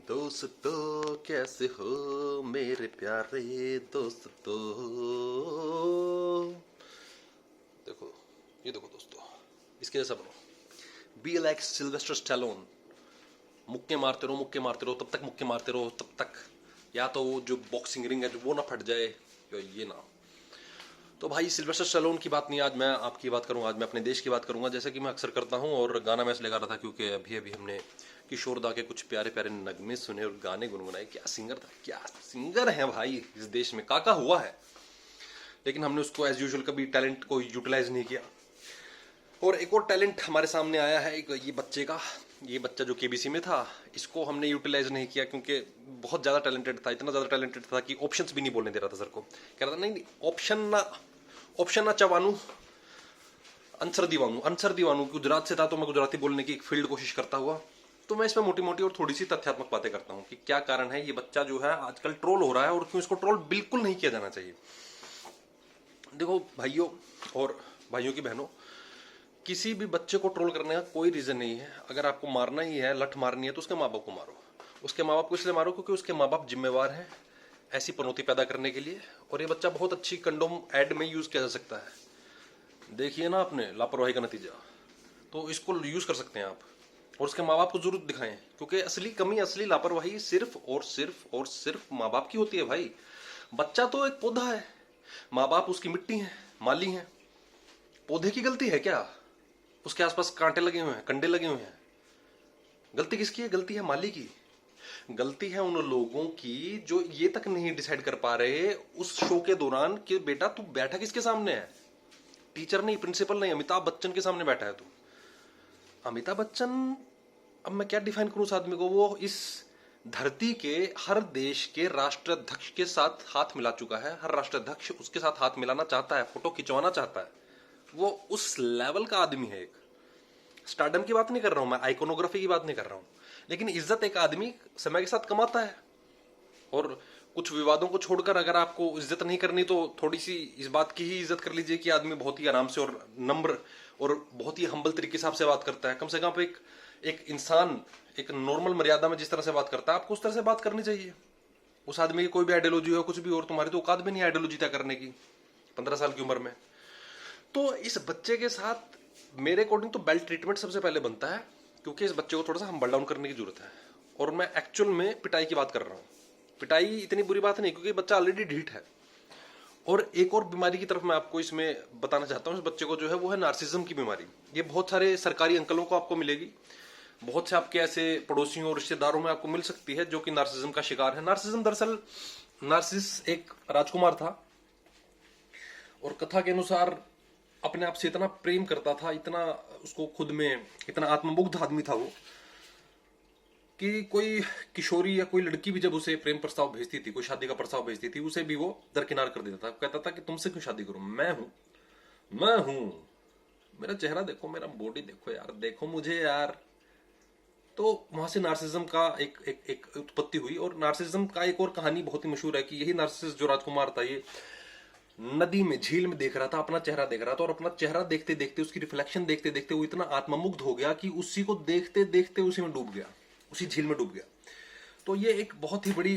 दोस्तों कैसे हो मेरे प्यारे दोस्तों। देखो, ये देखो दोस्तों, इसके जैसा बनो। Be like Sylvester Stallone. मुक्के मारते रहो, मुक्के मारते रहो, तब तक मुक्के मारते रहो, तब तक या तो वो जो बॉक्सिंग रिंग है जो वो ना फट जाए, या ये ना। तो भाई सिल्वेस्टर स्टैलोन की बात नहीं, आज मैं आपकी बात करूंगा, आज मैं अपने देश की बात करूंगा, जैसे कि मैं अक्सर करता हूं। और गाना मैं इसलिए गा रहा था क्योंकि अभी अभी हमने किशोर दा के कुछ प्यारे प्यारे नगमे सुने और गाने गुनगुनाए। क्या सिंगर था, क्या सिंगर है भाई इस देश में, काका हुआ है। लेकिन हमने उसको एज यूजुअल कभी टैलेंट को यूटिलाइज नहीं किया। और एक और टैलेंट हमारे सामने आया है, एक ये बच्चे का, ये बच्चा जो केबीसी में था, इसको हमने यूटिलाइज नहीं किया क्योंकि बहुत ज़्यादा टैलेंटेड था, इतना ज़्यादा टैलेंटेड था कि ऑप्शंस भी नहीं बोलने दे रहा था सर को। कह रहा था नहीं ऑप्शन ना चवानू, आंसर दीवानू। गुजरात से था तो मैं गुजराती बोलने की एक फील्ड कोशिश करता हुआ। तो मैं इसमें मोटी मोटी और थोड़ी सी तथ्यात्मक बातें करता हूँ कि क्या कारण है ये बच्चा जो है आजकल ट्रोल हो रहा है और क्यों इसको ट्रोल बिल्कुल नहीं किया जाना चाहिए। देखो भाइयों और भाइयों की बहनों, किसी भी बच्चे को ट्रोल करने का कोई रीजन नहीं है। अगर आपको मारना ही है, लठ मारनी है, तो उसके माँ बाप को मारो। उसके माँ बाप को इसलिए मारो क्योंकि उसके माँ बाप जिम्मेवार हैं ऐसी पनौती पैदा करने के लिए। और ये बच्चा बहुत अच्छी कंडोम एड में यूज किया जा सकता है। देखिए ना आपने लापरवाही का नतीजा, तो इसको यूज कर सकते हैं आप। और उसके माँ बाप को जरूर दिखाएं क्योंकि असली कमी, असली लापरवाही सिर्फ माँ बाप की होती है भाई। बच्चा तो एक पौधा है, माँ बाप उसकी मिट्टी है, माली है। पौधे की गलती है क्या? उसके आसपास कांटे लगे हुए हैं, कंडे लगे हुए हैं। गलती किसकी है? गलती है माली की। गलती है उन लोगों की जो ये तक नहीं डिसाइड कर पा रहे उस शो के दौरान कि बेटा तू बैठा किसके सामने है। टीचर नहीं, प्रिंसिपल नहीं, अमिताभ बच्चन के सामने बैठा है तू। अमिताभ बच्चन, अब मैं क्या डिफाइन करूं उस आदमी को? वो इस धरती के हर देश के राष्ट्राध्यक्ष के साथ हाथ मिला चुका है। हर राष्ट्राध्यक्ष उसके साथ हाथ मिलाना चाहता है, फोटो खिंचवाना चाहता है। वो उस लेवल का आदमी है। एक स्टारडम की बात नहीं कर रहा हूं मैं, आइकोनोग्राफी की बात नहीं कर रहा हूं, लेकिन इज्जत एक आदमी समय के साथ कमाता है। और कुछ विवादों को छोड़कर अगर आपको इज्जत नहीं करनी तो थोड़ी सी इस बात की ही इज्जत कर लीजिए कि आदमी बहुत ही आराम से और नम्र और बहुत ही हम्बल तरीके से आपसे बात करता है। कम से कम एक इंसान एक नॉर्मल मर्यादा में जिस तरह से बात करता है आपको उस तरह से बात करनी चाहिए। उस आदमी की कोई भी आइडियोलॉजी हो, कुछ भी, और तुम्हारी तो औकात भी नहीं आइडियोलॉजी तय करने की 15 साल की उम्र में। तो इस बच्चे के साथ मेरे अकॉर्डिंग तो बेल्ट ट्रीटमेंट सबसे पहले बनता है क्योंकि इस बच्चे को थोड़ा सा हम्बल डाउन करने की जरूरत है। और मैं एक्चुअल में पिटाई की बात कर रहा हूँ। पिटाई इतनी बुरी बात नहीं क्योंकि बच्चा ऑलरेडी ढीठ है। और एक और बीमारी की तरफ मैं आपको इसमें बताना चाहता हूँ, इस बच्चे को जो है वो है नार्सिज्म की बीमारी। ये बहुत सारे सरकारी अंकलों को आपको मिलेगी, बहुत से आपके ऐसे पड़ोसियों और रिश्तेदारों में आपको मिल सकती है जो कि नार्सिज्म का शिकार है। नार्सिज्म दरअसल, नार्सिस एक राजकुमार था और कथा के अनुसार अपने आप से इतना प्रेम करता था, इतना उसको खुद में इतना आत्ममुग्ध आदमी था वो, कि कोई किशोरी या कोई लड़की भी जब उसे प्रेम प्रस्ताव भेजती थी, कोई शादी का प्रस्ताव भेजती थी, उसे भी वो दरकिनार कर देता था। कहता था कि तुमसे क्यों शादी करूं, मैं हूं, मेरा चेहरा देखो, मेरा बॉडी देखो यार, देखो मुझे यार। तो वहां से नार्सिज्म का एक उत्पत्ति हुई। और नार्सिज्म का एक और कहानी बहुत ही मशहूर है कि यही नार्सिस जो राजकुमार था, ये नदी में, झील में देख रहा था, अपना चेहरा देख रहा था, और अपना चेहरा देखते देखते, उसकी रिफ्लेक्शन देखते देखते वो इतना आत्ममुग्ध हो गया कि उसी को देखते देखते उसी में डूब गया, उसी झील में डूब गया। तो ये एक बहुत ही बड़ी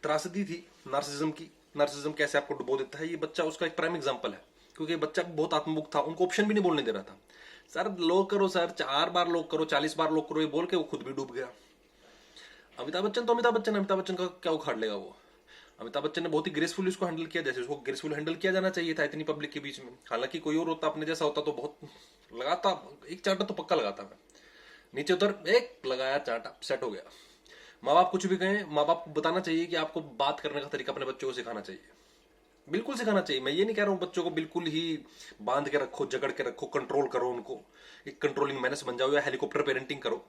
त्रासदी थी नार्सिज्म की। नार्सिज्म कैसे आपको डुबो देता है, ये बच्चा उसका एक प्राइम एग्जांपल है। क्योंकि बच्चा बहुत आत्ममुग्ध था, उनको ऑप्शन भी नहीं बोलने दे रहा था। सर लोग करो, सर 4 बार लोग करो, 40 बार लोग करो, ये बोल के वो खुद भी डूब गया। अमिताभ बच्चन तो अमिताभ बच्चन का क्या उखाड़ लेगा वो। अमिताभ बच्चन ने बहुत ही ग्रेसफुली उसको हैंडल किया, जैसे उसको ग्रेसफुल हैंडल किया जाना चाहिए था इतनी पब्लिक के बीच में। हालांकि कोई और होता, अपने जैसा होता तो बहुत लगाता, एक चांटा तो पक्का लगाता मैं। नीचे उतर, एक लगाया चांटा, सेट हो गया। माँ बाप कुछ भी कहें, माँ बाप को बताना चाहिए कि आपको बात करने का तरीका अपने बच्चों को सिखाना चाहिए, बिल्कुल सिखाना चाहिए। मैं ये नहीं कह रहा हूँ बच्चों को बिल्कुल ही बांध के रखो, जकड़ के रखो, कंट्रोल करो उनको, एक कंट्रोलिंग मैनेस बन जाओ या हेलीकॉप्टर पेरेंटिंग करो।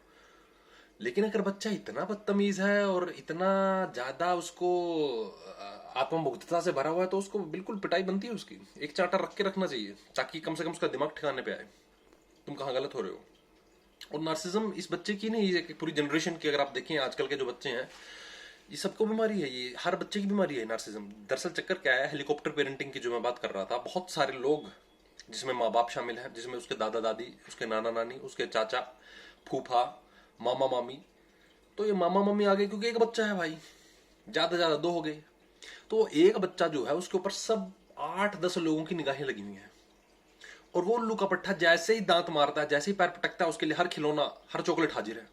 लेकिन अगर बच्चा इतना बदतमीज है और इतना ज्यादा उसको आत्ममुग्धता से भरा हुआ है तो उसको बिल्कुल पिटाई बनती है उसकी। एक चांटा रख के रखना चाहिए ताकि कम से कम उसका दिमाग ठिकाने पे आए, तुम कहाँ गलत हो रहे हो। और नार्सिज्म इस बच्चे की नहीं, ये पूरी जनरेशन की अगर आप देखें, आजकल के जो बच्चे हैं ये सबको बीमारी है, ये हर बच्चे की बीमारी है नार्सिज्म। दरअसल चक्कर क्या है, हेलीकॉप्टर पेरेंटिंग की जो मैं बात कर रहा था, बहुत सारे लोग जिसमें माँ बाप शामिल हैं, जिसमें उसके दादा दादी, उसके नाना नानी, उसके चाचा फूफा, मामा मामी, तो ये मामा मम्मी आ गए, क्योंकि एक बच्चा है भाई, ज्यादा ज्यादा 2 हो गए। तो एक बच्चा जो है उसके ऊपर सब 8-10 लोगों की निगाहें लगी हुई हैं। और वो उल्लू का पट्टा जैसे ही दांत मारता है, जैसे ही पैर पटकता है, उसके लिए हर खिलौना, हर चॉकलेट हाजिर है।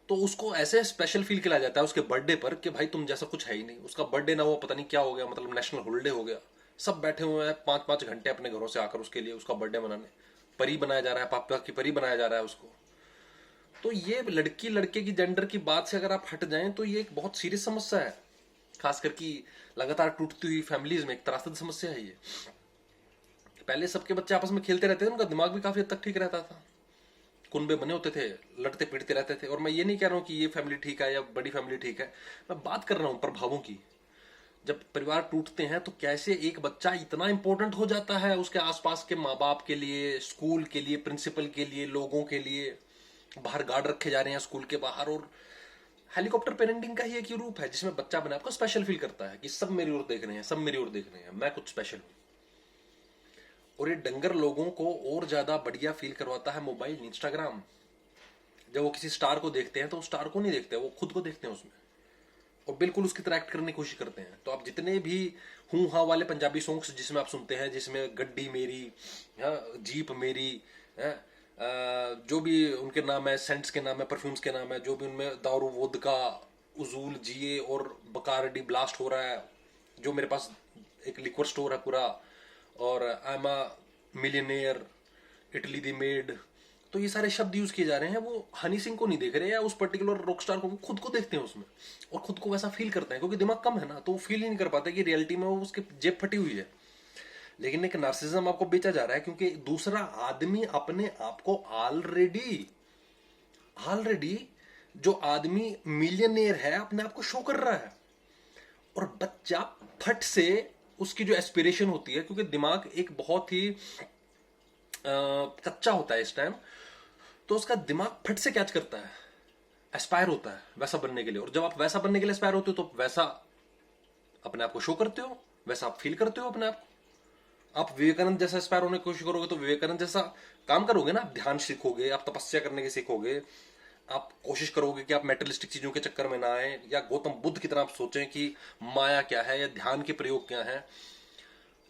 तो उसको ऐसे स्पेशल फील किया जाता है उसके बर्थडे पर कि भाई तुम जैसा कुछ है ही नहीं। उसका बर्थडे ना वो पता नहीं क्या हो गया, मतलब नेशनल हॉलिडे हो गया। सब बैठे हुए हैं 5-5 घंटे अपने घरों से आकर उसके लिए, उसका बर्थडे मनाने। परी बनाया जा रहा है, पापा की परी बनाया जा रहा है उसको। तो ये लड़की लड़के की जेंडर की बात से अगर आप हट जाएं तो ये एक बहुत सीरियस समस्या है, खासकर की लगातार टूटती हुई फैमिलीज में एक त्रासद समस्या है ये। पहले सबके बच्चे आपस में खेलते रहते थे, उनका दिमाग भी काफी हद तक ठीक रहता था, कुनबे बने होते थे, लड़ते पीटते रहते थे। और मैं ये नहीं कह रहा हूं कि ये फैमिली ठीक है या बड़ी फैमिली ठीक है, मैं बात कर रहा हूं प्रभावों की। जब परिवार टूटते हैं तो कैसे एक बच्चा इतना इंपॉर्टेंट हो जाता है उसके आसपास के माँ बाप के लिए, स्कूल के लिए, प्रिंसिपल के लिए, लोगों के लिए। बाहर गार्ड रखे जा रहे हैं स्कूल के बाहर। और हेलीकॉप्टर पेरेंटिंग का ही एक ही रूप है जिसमें बच्चा अपने आप को स्पेशल फील करता है कि सब मेरी ओर देख रहे हैं, सब मेरी ओर देख रहे हैं, मैं कुछ स्पेशल हूं। और ये डंगर लोगों को और ज्यादा बढ़िया फील करवाता है मोबाइल, इंस्टाग्राम। जब वो किसी स्टार को देखते हैं तो स्टार को नहीं देखते, वो खुद को देखते हैं उसमें, और बिल्कुल उसकी तरह एक्ट करने की कोशिश करते हैं। तो आप जितने भी हूं हा वाले पंजाबी सॉन्ग्स जिसमें आप सुनते हैं, जिसमें गड्डी मेरी, जीप मेरी, जो भी उनके नाम है, सेंट्स के नाम है, परफ्यूम्स के नाम है, जो भी उनमें दारू, वोदका, उजूल, जिए और बकारडी ब्लास्ट हो रहा है, जो मेरे पास एक लिक्वर स्टोर है पूरा, और I am a millionaire, Italy the made. तो ये सारे शब्द यूज किए जा रहे हैं, वो हनी सिंह को नहीं देख रहे या उस पर्टिकुलर रॉक स्टार को, खुद को देखते हैं उसमें और खुद को वैसा फील करते हैं, क्योंकि दिमाग कम है ना, तो वो फील ही नहीं कर पाते कि रियलिटी में वो उसके जेब फटी हुई है। लेकिन एक नार्सिज्म आपको बेचा जा रहा है, क्योंकि दूसरा आदमी अपने आप को ऑलरेडी ऑलरेडी जो आदमी मिलियनेयर है अपने आप को शो कर रहा है। और बच्चा फट से उसकी जो एस्पिरेशन होती है, क्योंकि दिमाग एक बहुत ही कच्चा होता है इस टाइम, तो उसका दिमाग फट से कैच करता है, एस्पायर होता है वैसा बनने के लिए। और जब आप वैसा बनने के लिए एस्पायर होते हो तो वैसा अपने आप को शो करते हो, वैसा आप फील करते हो अपने आप को। आप विवेकानंद जैसा एस्पायर होने की कोशिश करोगे तो विवेकानंद जैसा काम करोगे ना, आप ध्यान सीखोगे, आप तपस्या करने की सीखोगे, आप कोशिश करोगे कि आप मेटलिस्टिक चीजों के चक्कर में ना आए, या गौतम बुद्ध की तरह आप सोचें कि माया क्या है या ध्यान के प्रयोग क्या है।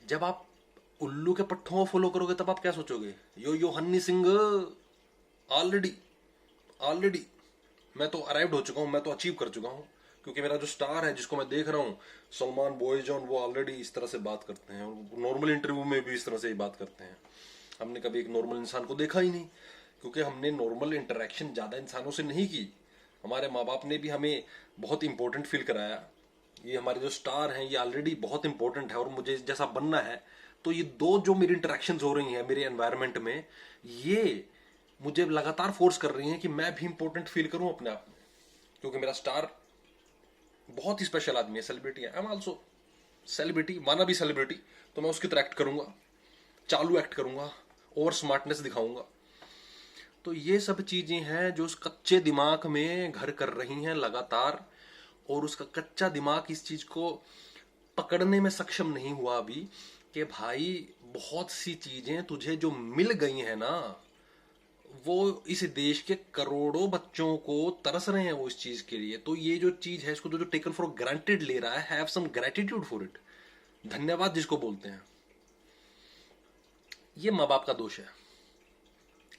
जब आप उल्लू के पट्टों को फॉलो करोगे तब आप क्या सोचोगे, यो हन्नी सिंह ऑलरेडी ऑलरेडी मैं तो अराइव्ड हो चुका हूं, मैं तो अचीव कर चुका हूं, क्योंकि मेरा जो स्टार है जिसको मैं देख रहा हूं, सलमान बॉयजॉन, वो ऑलरेडी इस तरह से बात करते हैं, और नॉर्मल इंटरव्यू में भी इस तरह से ही बात करते हैं। हमने कभी एक नॉर्मल इंसान को देखा ही नहीं, क्योंकि हमने नॉर्मल इंटरेक्शन ज्यादा इंसानों से नहीं की। हमारे माँ बाप ने भी हमें बहुत इंपॉर्टेंट फील कराया, ये हमारे जो स्टार हैं ये ऑलरेडी बहुत इंपॉर्टेंट है और मुझे जैसा बनना है। तो ये दो जो मेरी इंटरेक्शंस हो रही हैं मेरे एनवायरनमेंट में, ये मुझे लगातार फोर्स कर रही हैं कि मैं भी इंपॉर्टेंट फील करूं अपने आप में, क्योंकि मेरा स्टार बहुत ही स्पेशल आदमी है, सेलिब्रिटी है। आई एम ऑल्सो सेलिब्रिटी, माना भी सेलिब्रिटी, तो मैं उसकी तरह एक्ट करूंगा, चालू एक्ट करूंगा, ओवर स्मार्टनेस दिखाऊंगा। तो ये सब चीजें हैं जो उस कच्चे दिमाग में घर कर रही हैं लगातार, और उसका कच्चा दिमाग इस चीज को पकड़ने में सक्षम नहीं हुआ अभी कि भाई बहुत सी चीजें तुझे जो मिल गई हैं ना, वो इस देश के करोड़ों बच्चों को तरस रहे हैं वो इस चीज के लिए। तो ये जो चीज है इसको जो टेकन फॉर ग्रांटेड ले रहा है, have some gratitude for it, धन्यवाद जिसको बोलते हैं। ये माँ बाप का दोष है,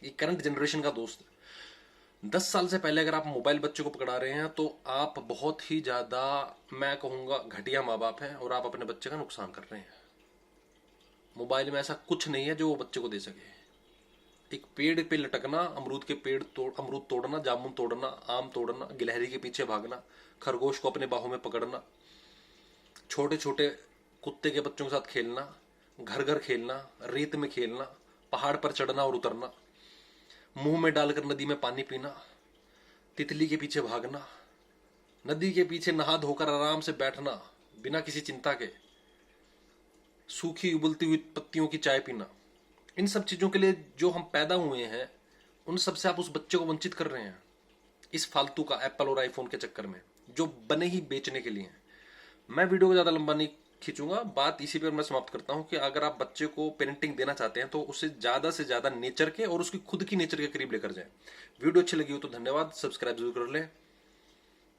ये करंट जनरेशन का दोस्त है। 10 साल से पहले अगर आप मोबाइल बच्चे को पकड़ा रहे हैं तो आप बहुत ही ज्यादा, मैं कहूंगा, घटिया माँ बाप हैं और आप अपने बच्चे का नुकसान कर रहे हैं। मोबाइल में ऐसा कुछ नहीं है जो वो बच्चे को दे सके। एक पेड़ पे लटकना, अमरूद के पेड़ अमरूद तोड़ना, जामुन तोड़ना, आम तोड़ना, गिलहरी के पीछे भागना, खरगोश को अपने बाहों में पकड़ना, छोटे छोटे कुत्ते के बच्चों के साथ खेलना, घर घर खेलना, रेत में खेलना, पहाड़ पर चढ़ना और उतरना, मुंह में डालकर नदी में पानी पीना, तितली के पीछे भागना, नदी के पीछे नहा धोकर आराम से बैठना बिना किसी चिंता के, सूखी उबलती हुई पत्तियों की चाय पीना। इन सब चीजों के लिए जो हम पैदा हुए हैं, उन सब से आप उस बच्चे को वंचित कर रहे हैं इस फालतू का एप्पल और आईफोन के चक्कर में, जो बने ही बेचने के लिए हैं। मैं वीडियो को ज्यादा लंबा नहीं खींचूंगा। बात इसी पर मैं समाप्त करता हूं कि अगर आप बच्चे को पेरेंटिंग देना चाहते हैं तो उसे ज्यादा से ज्यादा नेचर के और उसकी खुद की नेचर के करीब लेकर जाएं। वीडियो अच्छी लगी हो तो धन्यवाद, सब्सक्राइब जरूर कर लें।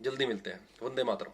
जल्दी मिलते हैं। वंदे मातरम।